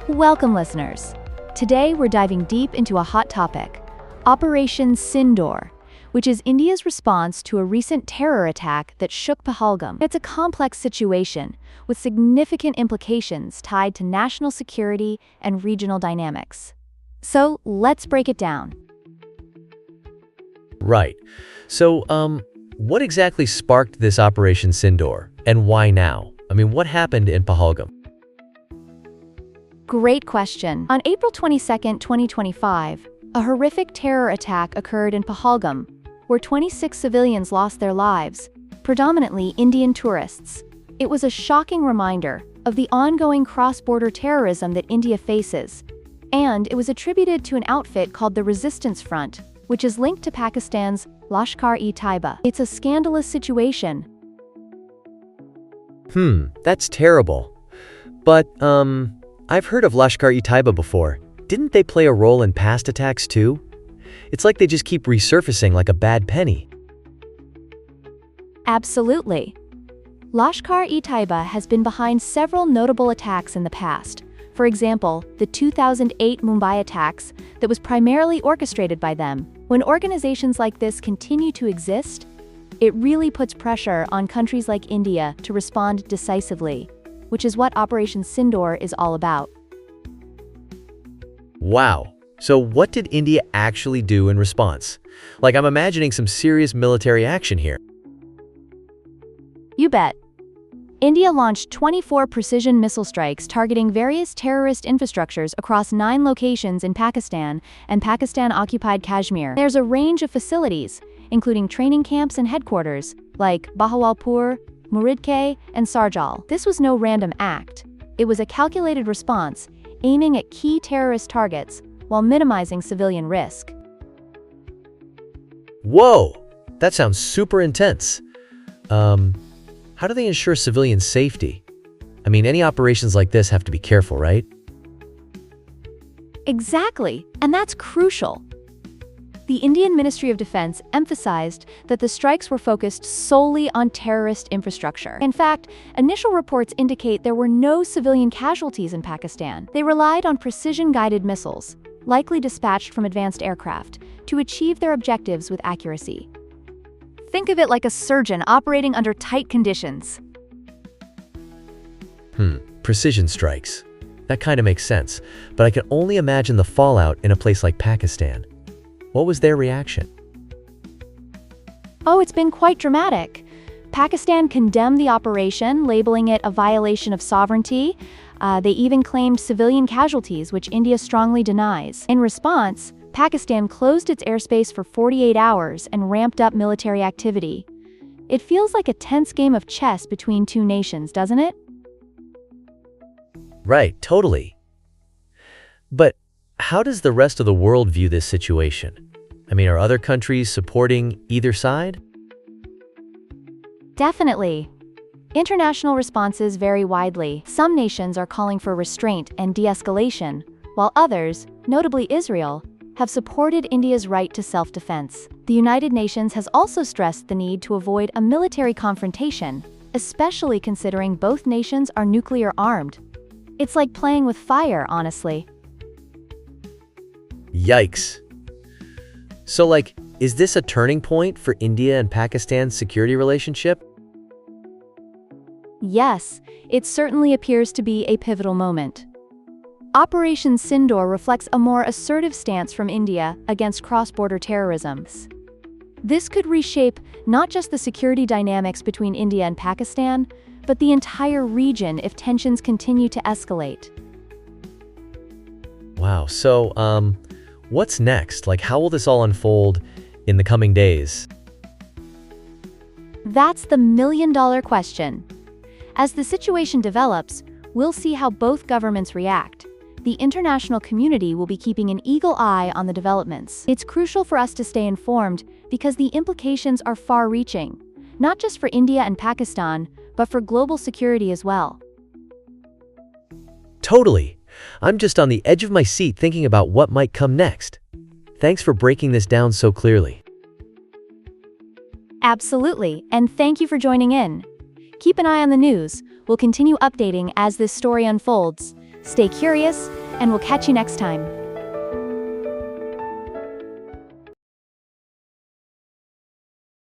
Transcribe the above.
Welcome, listeners. Today, we're diving deep into a hot topic, Operation Sindoor, which is India's response to a recent terror attack that shook Pahalgam. It's a complex situation with significant implications tied to national security and regional dynamics. So, let's break it down. Right. So, what exactly sparked this Operation Sindoor, and why now? What happened in Pahalgam? Great question. On April 22, 2025, a horrific terror attack occurred in Pahalgam, where 26 civilians lost their lives, predominantly Indian tourists. It was a shocking reminder of the ongoing cross-border terrorism that India faces, and it was attributed to an outfit called the Resistance Front, which is linked to Pakistan's Lashkar-e-Taiba. It's a scandalous situation. That's terrible. But, I've heard of Lashkar-e-Taiba before. Didn't they play a role in past attacks too? It's like they just keep resurfacing like a bad penny. Absolutely. Lashkar-e-Taiba has been behind several notable attacks in the past. For example, the 2008 Mumbai attacks that was primarily orchestrated by them. When organizations like this continue to exist, it really puts pressure on countries like India to respond decisively, which is what Operation Sindoor is all about. Wow. So what did India actually do in response? I'm imagining some serious military action here. You bet. India launched 24 precision missile strikes targeting various terrorist infrastructures across 9 locations in Pakistan and Pakistan-occupied Kashmir. There's a range of facilities, including training camps and headquarters, like Bahawalpur, Muridke, and Sarjal. This was no random act. It was a calculated response, aiming at key terrorist targets while minimizing civilian risk. Whoa! That sounds super intense. How do they ensure civilian safety? Any operations like this have to be careful, right? Exactly, and that's crucial. The Indian Ministry of Defense emphasized that the strikes were focused solely on terrorist infrastructure. In fact, initial reports indicate there were no civilian casualties in Pakistan. They relied on precision-guided missiles, likely dispatched from advanced aircraft, to achieve their objectives with accuracy. Think of it like a surgeon operating under tight conditions. Precision strikes. That kind of makes sense, but I can only imagine the fallout in a place like Pakistan. What was their reaction? Oh, it's been quite dramatic. Pakistan condemned the operation, labeling it a violation of sovereignty. They even claimed civilian casualties, which India strongly denies. In response, Pakistan closed its airspace for 48 hours and ramped up military activity. It feels like a tense game of chess between two nations, doesn't it? Right, totally. But how does the rest of the world view this situation? Are other countries supporting either side? Definitely. International responses vary widely. Some nations are calling for restraint and de-escalation, while others, notably Israel, have supported India's right to self-defense. The United Nations has also stressed the need to avoid a military confrontation, especially considering both nations are nuclear armed. It's like playing with fire, honestly. Yikes. So, is this a turning point for India and Pakistan's security relationship? Yes, it certainly appears to be a pivotal moment. Operation Sindoor reflects a more assertive stance from India against cross-border terrorism. This could reshape not just the security dynamics between India and Pakistan, but the entire region if tensions continue to escalate. Wow, so, what's next? How will this all unfold in the coming days? That's the million-dollar question. As the situation develops, we'll see how both governments react. The international community will be keeping an eagle eye on the developments. It's crucial for us to stay informed because the implications are far-reaching, not just for India and Pakistan, but for global security as well. Totally. I'm just on the edge of my seat thinking about what might come next. Thanks for breaking this down so clearly. Absolutely, and thank you for joining in. Keep an eye on the news. We'll continue updating as this story unfolds. Stay curious, and we'll catch you next time.